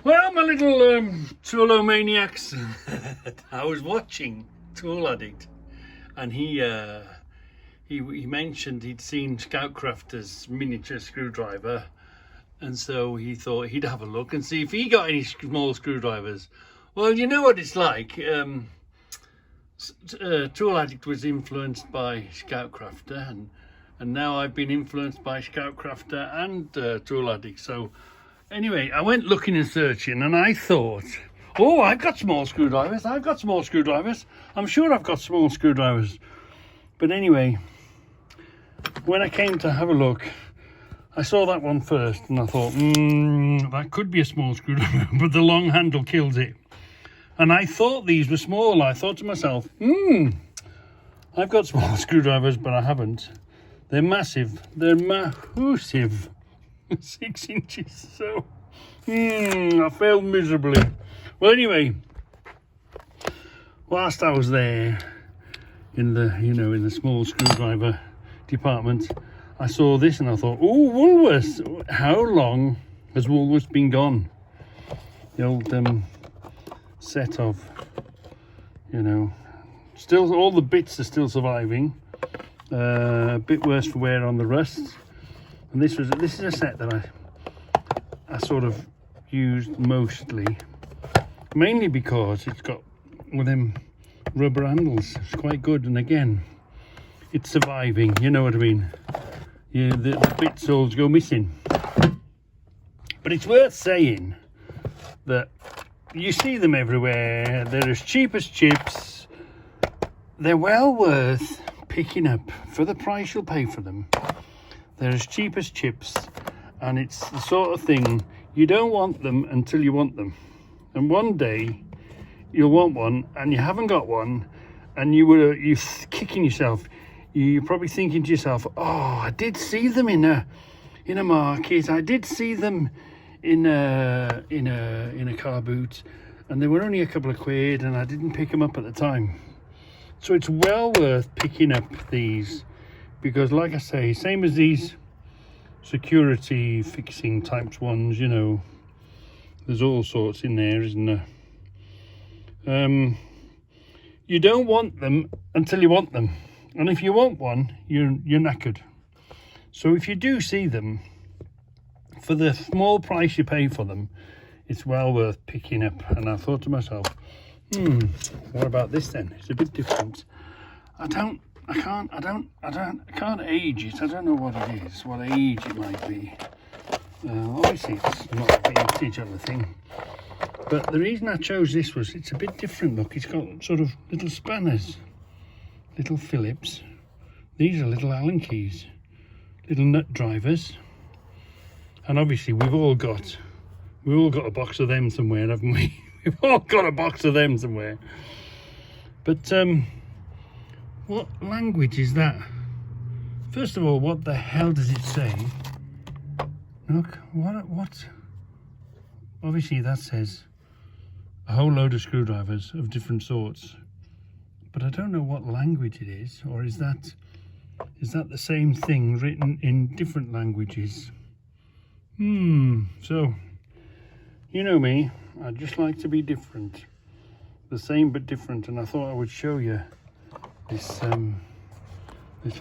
Well, my little toolomaniacs, I was watching Tool Addict, and he mentioned he'd seen Scoutcrafter's miniature screwdriver, and so he thought he'd have a look and see if he got any small screwdrivers. Well, you know what it's like. Tool Addict was influenced by Scoutcrafter, and now I've been influenced by Scoutcrafter and Tool Addict. So anyway, I went looking and searching, and I thought, oh, I've got small screwdrivers. I'm sure I've got small screwdrivers. But anyway, when I came to have a look, I saw that one first, and I thought, that could be a small screwdriver, but the long handle kills it. And I thought these were small. I thought to myself, I've got small screwdrivers, but I haven't. They're massive. They're massive. 6 inches. So, I failed miserably. Well, anyway, whilst I was there in the small screwdriver department, I saw this and I thought, oh, Woolworths. How long has Woolworths been gone? The old set of, still all the bits are still surviving. A bit worse for wear on the rust. And this is a set that I sort of used mostly, mainly because it's got one of them rubber handles. It's quite good, and again, it's surviving. You know what I mean? Yeah, the bits all go missing. But it's worth saying that you see them everywhere. They're as cheap as chips. They're well worth picking up for the price you'll pay for them. They're as cheap as chips, and it's the sort of thing you don't want them until you want them. And one day you'll want one, and you haven't got one, and you're kicking yourself. You're probably thinking to yourself, "Oh, I did see them in a market. I did see them in a car boot, and they were only a couple of quid, and I didn't pick them up at the time." So it's well worth picking up these, because like I say, same as these security fixing types ones, there's all sorts in there, isn't there? You don't want them until you want them, and if you want one, you're knackered. So if you do see them, for the small price you pay for them, it's well worth picking up. And I thought to myself, what about this then? It's a bit different. I can't age it. I don't know what it is, what age it might be. Obviously it's not a vintage of the thing. But the reason I chose this was it's a bit different. Look, it's got sort of little spanners, little Phillips. These are little Allen keys, little nut drivers. And obviously we've all got a box of them somewhere, haven't we? We've all got a box of them somewhere. But what language is that? First of all, what the hell does it say? Look, what? Obviously that says a whole load of screwdrivers of different sorts. But I don't know what language it is, or is that the same thing written in different languages? So, you know me, I just like to be different. The same but different, and I thought I would show you this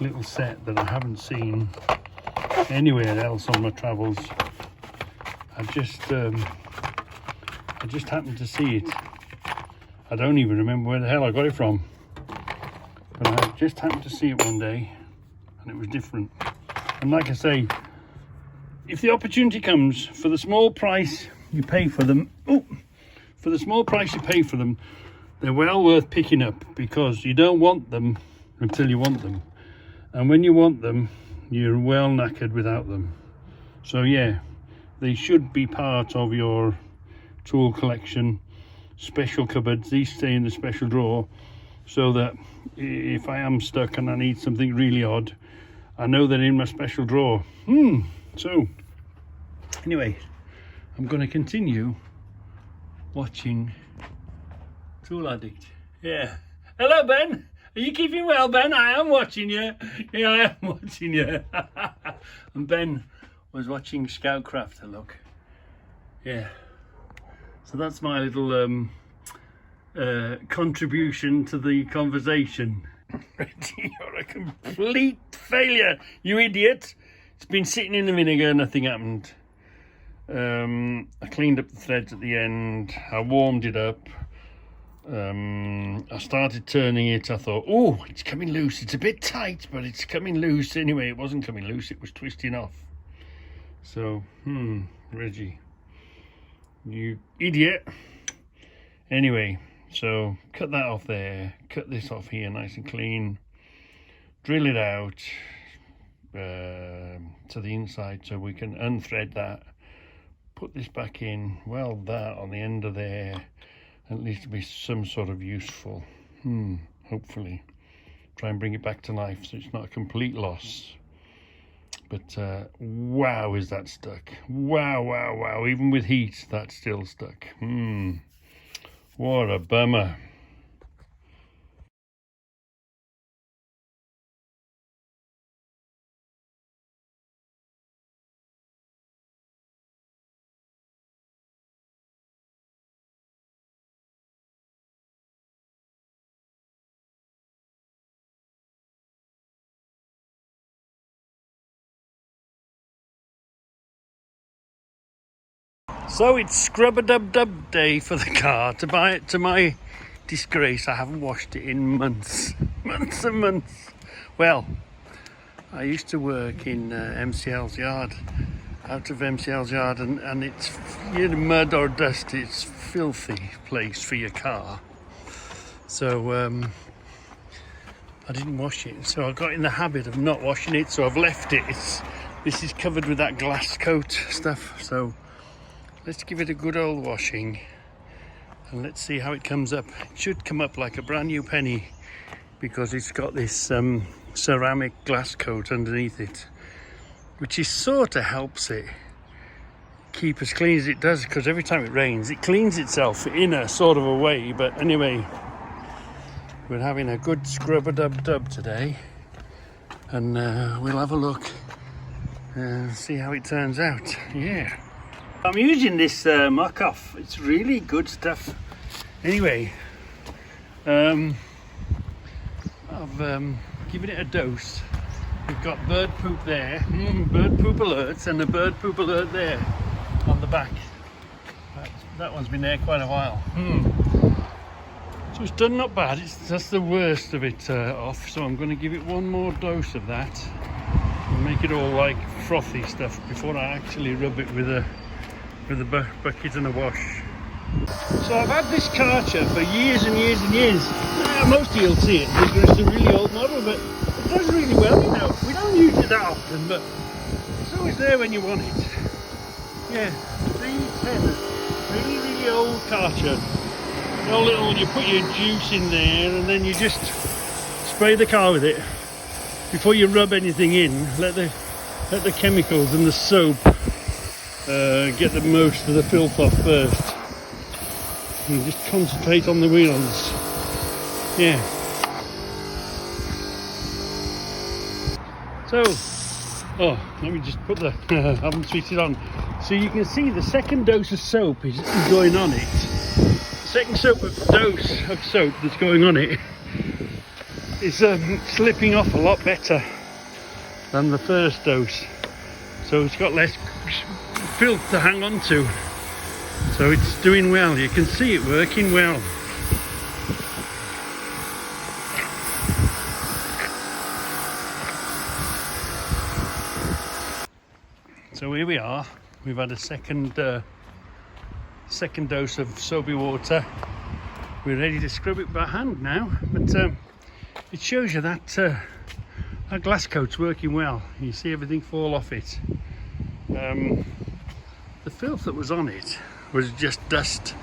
little set that I haven't seen anywhere else on my travels. I just happened to see it. I don't even remember where the hell I got it from. But I just happened to see it one day, and it was different. And like I say, if the opportunity comes, for the small price you pay for them, they're well worth picking up, because you don't want them until you want them. And when you want them, you're well knackered without them. So yeah, they should be part of your tool collection, special cupboards. These stay in the special drawer, so that if I am stuck and I need something really odd, I know they're in my special drawer. So anyway, I'm going to continue watching Tool Addict. Yeah. Hello, Ben. Are you keeping well, Ben? I am watching you. Yeah, I am watching you. And Ben was watching Scoutcrafter, look. Yeah. So that's my little contribution to the conversation. Reggie, you're a complete failure, you idiot. It's been sitting in the vinegar, nothing happened. I cleaned up the threads at the end, I warmed it up. I started turning it. I thought, oh, it's coming loose. It's a bit tight, but it's coming loose. Anyway, it wasn't coming loose, it was twisting off. So, Reggie, you idiot. Anyway, so cut that off there, cut this off here nice and clean, drill it out to the inside so we can unthread that, put this back in, weld that on the end of there. At least to be some sort of useful, hopefully. Try and bring it back to life so it's not a complete loss. But wow, is that stuck. Wow, wow, wow. Even with heat, that's still stuck. What a bummer. So it's scrub-a-dub-dub day for the car. To my disgrace, I haven't washed it in months. Months and months. Well, I used to work in MCL's yard, out of MCL's yard, and it's, you know, mud or dust, it's filthy place for your car. So I didn't wash it, so I got in the habit of not washing it, so I've left it. This is covered with that glass coat stuff, so let's give it a good old washing and let's see how it comes up. It should come up like a brand new penny because it's got this ceramic glass coat underneath it, which is sort of helps it keep as clean as it does, because every time it rains it cleans itself in a sort of a way. But anyway, we're having a good scrub-a-dub-dub today, and we'll have a look and see how it turns out. Yeah, I'm using this Muc-Off. It's really good stuff. Anyway, I've given it a dose. We've got bird poop there, bird poop alerts, and a bird poop alert there on the back. That one's been there quite a while. So it's done not bad. That's the worst of it off. So I'm going to give it one more dose of that and make it all like frothy stuff before I actually rub it with a bucket and a wash. So I've had this Karcher for years and years and years. Most of you'll see it because it's a really old model, but it does really well, you know. We don't use it that often, but it's always there when you want it. Yeah, 310, really old Karcher. All little, you put your juice in there and then you just spray the car with it before you rub anything in. Let the chemicals and the soap get the most of the filth off first, and just concentrate on the wheels. Yeah. So, let me just put the I haven't switched it on, so you can see the second dose of soap is going on it. The second dose of soap that's going on it is slipping off a lot better than the first dose, so it's got less filth to hang on to, so it's doing well. You can see it working well. So here we are. We've had a second dose of soapy water. We're ready to scrub it by hand now, but it shows you that that glass coat's working well. You see everything fall off it. The filth that was on it was just dust,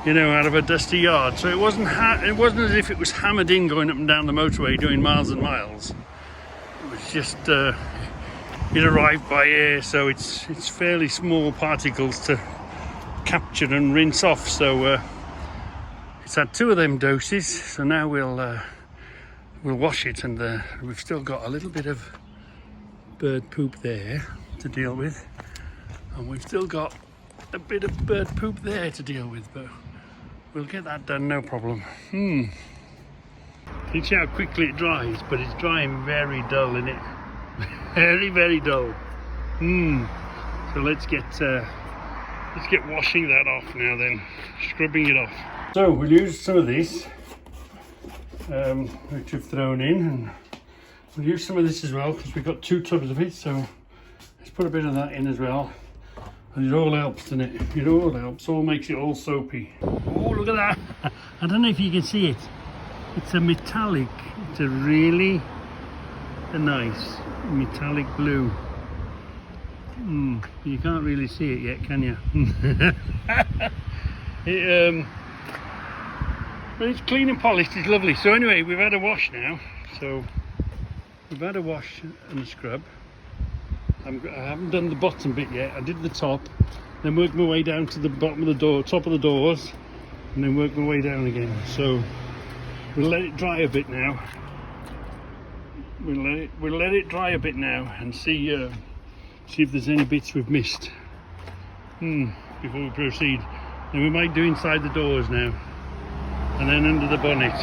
you know, out of a dusty yard. So it wasn't as if it was hammered in going up and down the motorway doing miles and miles. It was just it arrived by air, so it's fairly small particles to capture and rinse off. So it's had 2 of them doses, so now we'll wash it, and we've still got a little bit of bird poop there to deal with, and we've still got a bit of bird poop there to deal with, but we'll get that done, no problem. You see how quickly it dries, but it's drying very dull, isn't it? Very, very dull. So let's get washing that off now then, scrubbing it off. So we'll use some of this, which we've thrown in, and we'll use some of this as well because we've got 2 tubs of it, so let's put a bit of that in as well. And it all helps, doesn't it? It all helps, all makes it all soapy. Oh, look at that. I don't know if you can see it. It's a metallic, it's a really nice metallic blue. You can't really see it yet, can you? But it's clean and polished, it's lovely. So anyway, we've had a wash now. So we've had a wash and a scrub. I haven't done the bottom bit yet. I did the top, then worked my way down to the bottom of the door, top of the doors, and then worked my way down again. So we'll let it dry a bit now. We'll let it dry a bit now and see if there's any bits we've missed before we proceed. Then we might do inside the doors now, and then under the bonnet.